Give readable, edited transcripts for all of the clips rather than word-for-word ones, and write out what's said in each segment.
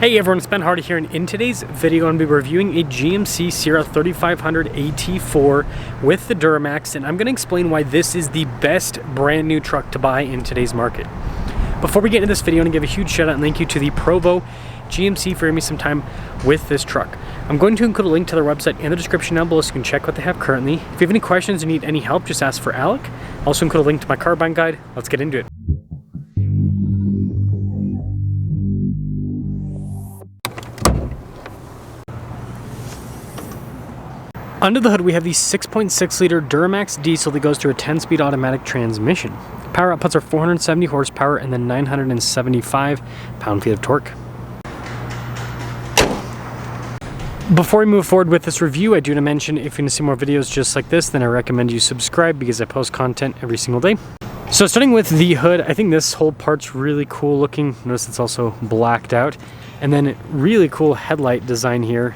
Hey everyone, it's Ben Hardy here, and in today's video I'm going to be reviewing a GMC Sierra 3500 AT4 with the Duramax, and I'm going to explain why this is the best brand new truck to buy in today's market. Before we get into this video, I'm going to give a huge shout out and thank you to the Provo GMC for giving me some time with this truck. I'm going to include a link to their website in the description down below so you can check what they have currently. If you have any questions or need any help, just ask for Alec. I'll also include a link to my car buying guide. Let's get into it. Under the hood, we have the 6.6 liter Duramax diesel that goes through a 10-speed automatic transmission. Power outputs are 470 horsepower and then 975 pound-feet of torque. Before we move forward with this review, I do want to mention if you want to see more videos just like this, then I recommend you subscribe because I post content every single day. So starting with the hood, I think this whole part's really cool looking. Notice it's also blacked out. And then really cool headlight design here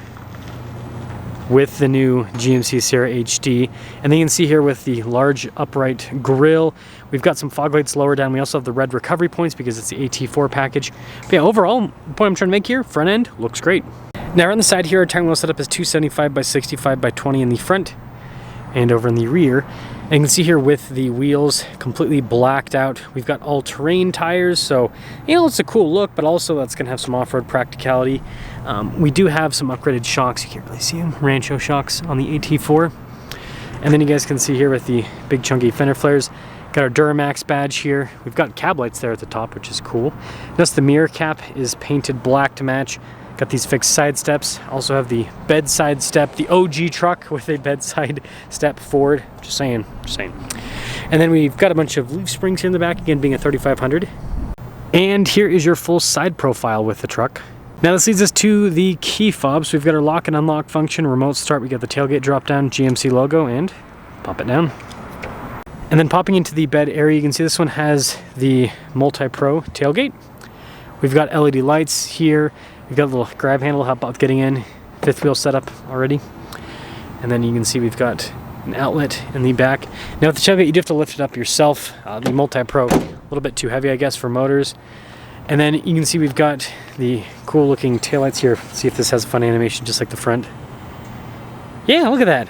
with the new GMC Sierra HD. And then you can see here with the large upright grille, we've got some fog lights lower down. We also have the red recovery points because it's the AT4 package. But yeah, overall, the point I'm trying to make here, front end looks great. Now on the side here, our tire wheel setup is 275 by 65 by 20 in the front and over in the rear. And you can see here with the wheels completely blacked out, we've got all-terrain tires, so you know, it's a cool look, but also that's going to have some off-road practicality. We do have some upgraded shocks. You can't really see them, Rancho shocks on the AT4. And then you guys can see here with the big chunky fender flares, got our Duramax badge here. We've got cab lights there at the top, which is cool. Notice the mirror cap is painted black to match. Got these fixed side steps. Also have the bedside step, the OG truck with a bedside step forward. Just saying. And then we've got a bunch of leaf springs here in the back, again being a 3500. And here is your full side profile with the truck. Now this leads us to the key fobs. We've got our lock and unlock function, remote start. We got the tailgate drop down, GMC logo, and pop it down. And then popping into the bed area, you can see this one has the multi-pro tailgate. We've got LED lights here. We've got a little grab handle, help out getting in, fifth wheel setup already. And then you can see we've got an outlet in the back. Now with the tailgate, you do have to lift it up yourself. The multi-pro, a little bit too heavy, I guess, for motors. And then you can see we've got the cool looking taillights here. Let's see if this has a fun animation just like the front. Yeah, look at that.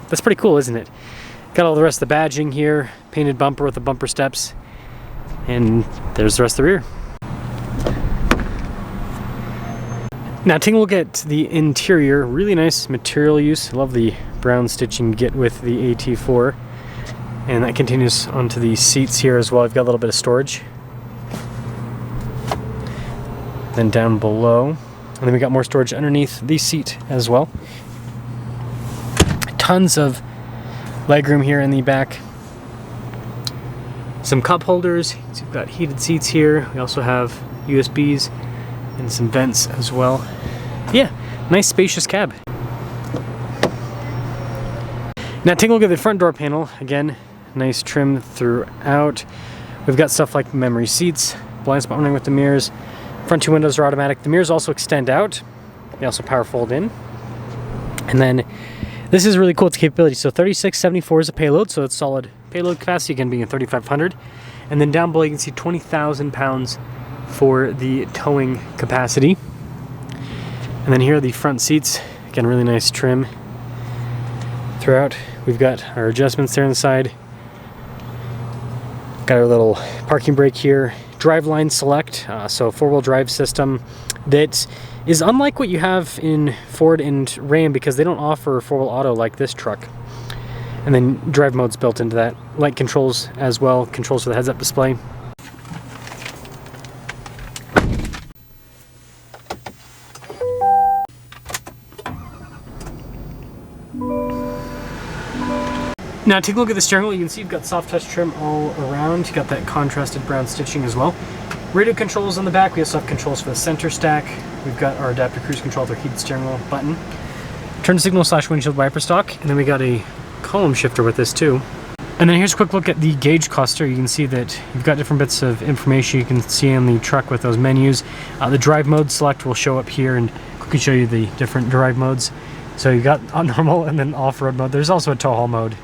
That's pretty cool, isn't it? Got all the rest of the badging here, painted bumper with the bumper steps. And there's the rest of the rear. Now taking a look at the interior, really nice material use. I love the brown stitching you get with the AT4. And that continues onto the seats here as well. I've got a little bit of storage. Then down below. And then we got more storage underneath the seat as well. Tons of legroom here in the back. Some cup holders. So we've got heated seats here. We also have USBs and some vents as well. Yeah, nice spacious cab. Now take a look at the front door panel. Again, nice trim throughout. We've got stuff like memory seats, blind spot running with the mirrors. Front two windows are automatic. The mirrors also extend out. They also power fold in. And then this is really cool, its capability. So 3674 is a payload, so it's solid payload capacity, again being a 3500. And then down below you can see 20,000 pounds for the towing capacity. And then here are the front seats. Again, really nice trim throughout. We've got our adjustments there on the side. Got our little parking brake here. Driveline select, so four-wheel drive system that is unlike what you have in Ford and Ram because they don't offer four-wheel auto like this truck. And then drive mode's built into that. Light controls as well, controls for the heads-up display. Now take a look at the steering wheel. You can see you've got soft touch trim all around. You've got that contrasted brown stitching as well. Radio controls on the back. We also have controls for the center stack. We've got our adaptive cruise control with our heated steering wheel button. Turn signal / windshield wiper stock. And then we got a column shifter with this too. And then here's a quick look at the gauge cluster. You can see that you've got different bits of information you can see on the truck with those menus. The drive mode select will show up here and quickly show you the different drive modes. So you got on normal and then off-road mode. There's also a tow haul mode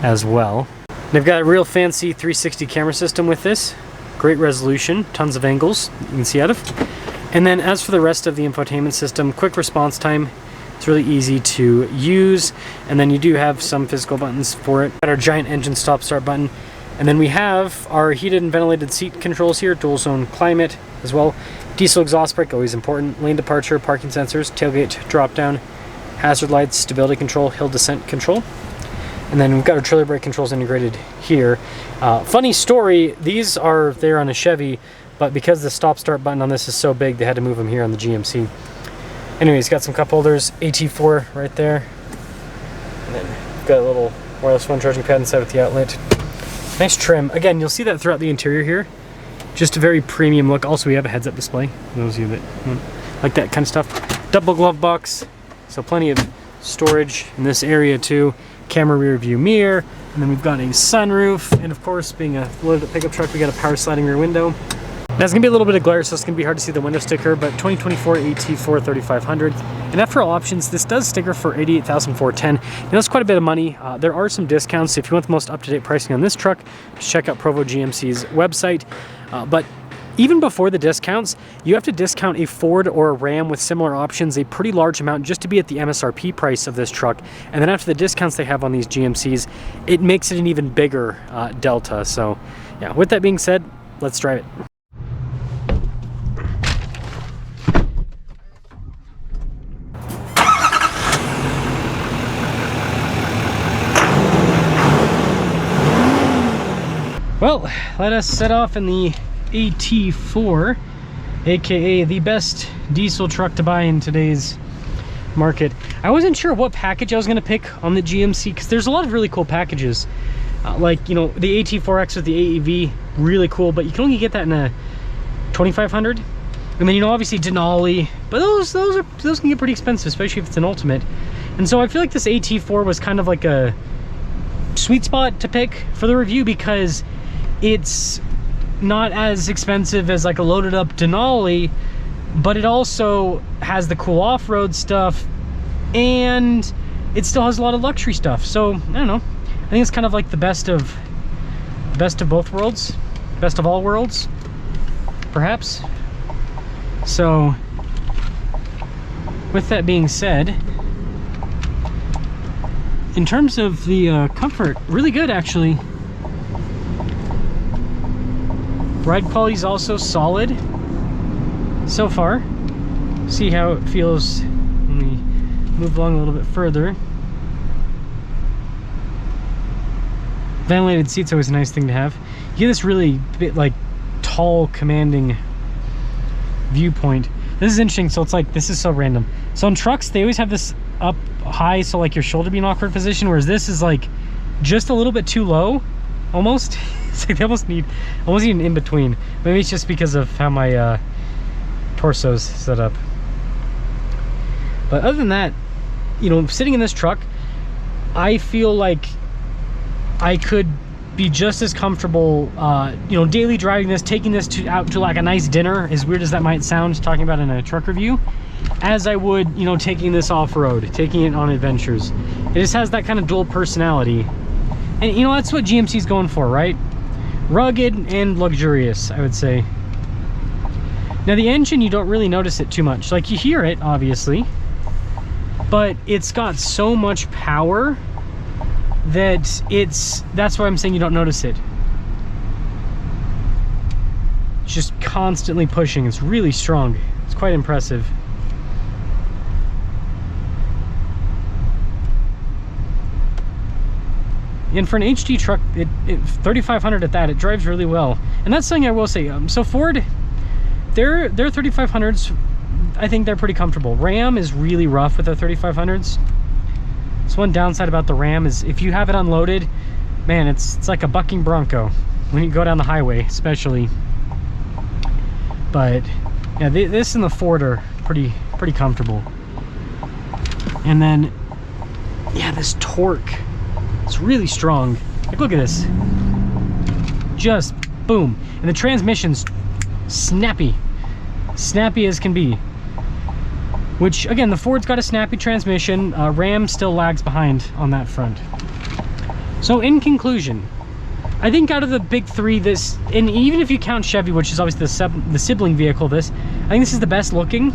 as well. They've got a real fancy 360 camera system with this. Great resolution, tons of angles you can see out of. And then as for the rest of the infotainment system, quick response time. It's really easy to use, and then you do have some physical buttons for it. Got our giant engine stop start button, and then we have our heated and ventilated seat controls here, dual zone climate as well. Diesel exhaust brake, always important. Lane departure, parking sensors, tailgate drop down, hazard lights, stability control, hill descent control. And then we've got our trailer brake controls integrated here. Funny story, these are there on a Chevy, but because the stop start button on this is so big, they had to move them here on the GMC. Anyways, got some cup holders, AT4 right there. And then we've got a little wireless phone charging pad inside with the outlet. Nice trim. Again, you'll see that throughout the interior here. Just a very premium look. Also, we have a heads-up display, for those of you that like that kind of stuff. Double glove box, so plenty of storage in this area too. Camera rear view mirror, and then we've got a sunroof, and of course, being a loaded pickup truck, we got a power sliding rear window. Now it's gonna be a little bit of glare, so it's gonna be hard to see the window sticker, but 2024 AT4 3500. And after all options, this does sticker for $88,410. And that's quite a bit of money. There are some discounts. If you want the most up-to-date pricing on this truck, just check out Provo GMC's website. But even before the discounts, you have to discount a Ford or a Ram with similar options a pretty large amount just to be at the MSRP price of this truck. And then after the discounts they have on these GMCs, it makes it an even bigger delta. So yeah, with that being said, let's drive it. Well, let us set off in the AT4, aka the best diesel truck to buy in today's market. I wasn't sure what package I was going to pick on the GMC because there's a lot of really cool packages. Like, you know, the AT4X with the AEV, really cool, but you can only get that in a 2500. And then, you know, obviously Denali, but those can get pretty expensive, especially if it's an Ultimate. And so I feel like this AT4 was kind of like a sweet spot to pick for the review because it's not as expensive as like a loaded up Denali, but it also has the cool off-road stuff and it still has a lot of luxury stuff. So I don't know, I think it's kind of like the best of both worlds, best of all worlds perhaps. So with that being said, in terms of the comfort, really good actually. Ride quality is also solid so far. See how it feels when we move along a little bit further. Ventilated seats always a nice thing to have. You get this really bit like tall, commanding viewpoint. This is interesting. So it's like, this is so random. So in trucks, they always have this up high, so like your shoulder be in an awkward position, whereas this is like just a little bit too low, almost. It's like they almost need an in-between. Maybe it's just because of how my torso's set up. But other than that, you know, sitting in this truck, I feel like I could be just as comfortable, you know, daily driving this, taking this out to like a nice dinner, as weird as that might sound talking about in a truck review, as I would, you know, taking this off-road, taking it on adventures. It just has that kind of dual personality. And you know, that's what GMC's going for, right? Rugged and luxurious, I would say. Now the engine, you don't really notice it too much. Like, you hear it, obviously, but it's got so much power that that's why I'm saying you don't notice it. It's just constantly pushing. It's really strong. It's quite impressive. And for an HD truck, 3500 at that, it drives really well. And that's something I will say. So Ford, their 3500s, I think they're pretty comfortable. Ram is really rough with their 3500s. So one downside about the Ram is if you have it unloaded, man, it's like a bucking bronco when you go down the highway, especially. But yeah, this and the Ford are pretty comfortable. And then, yeah, this torque. It's really strong. Like, look at this. Just boom. And the transmission's snappy. Snappy as can be. Which, again, the Ford's got a snappy transmission. Ram still lags behind on that front. So in conclusion, I think out of the big three, this, and even if you count Chevy, which is obviously the sibling vehicle of this, I think this is the best looking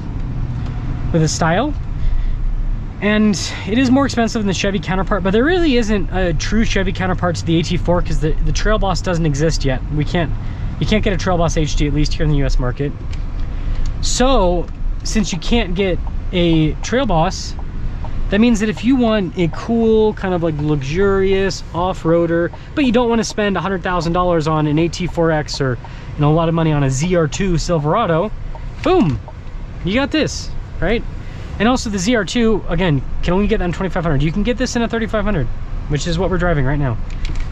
with the style. And it is more expensive than the Chevy counterpart, but there really isn't a true Chevy counterpart to the AT4 because the Trail Boss doesn't exist yet. You can't get a Trail Boss HD, at least here in the US market. So since you can't get a Trail Boss, that means that if you want a cool, kind of like luxurious off-roader, but you don't want to spend $100,000 on an AT4X or, you know, a lot of money on a ZR2 Silverado, boom, you got this, right? And also the ZR2, again, can only get that in 2500. You can get this in a 3500, which is what we're driving right now.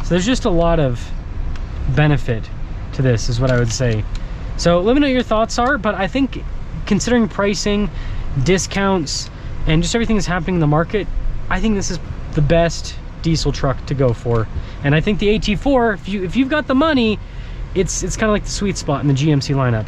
So there's just a lot of benefit to this, is what I would say. So let me know what your thoughts are, but I think considering pricing, discounts, and just everything that's happening in the market, I think this is the best diesel truck to go for. And I think the AT4, if you've got the money, it's kind of like the sweet spot in the GMC lineup.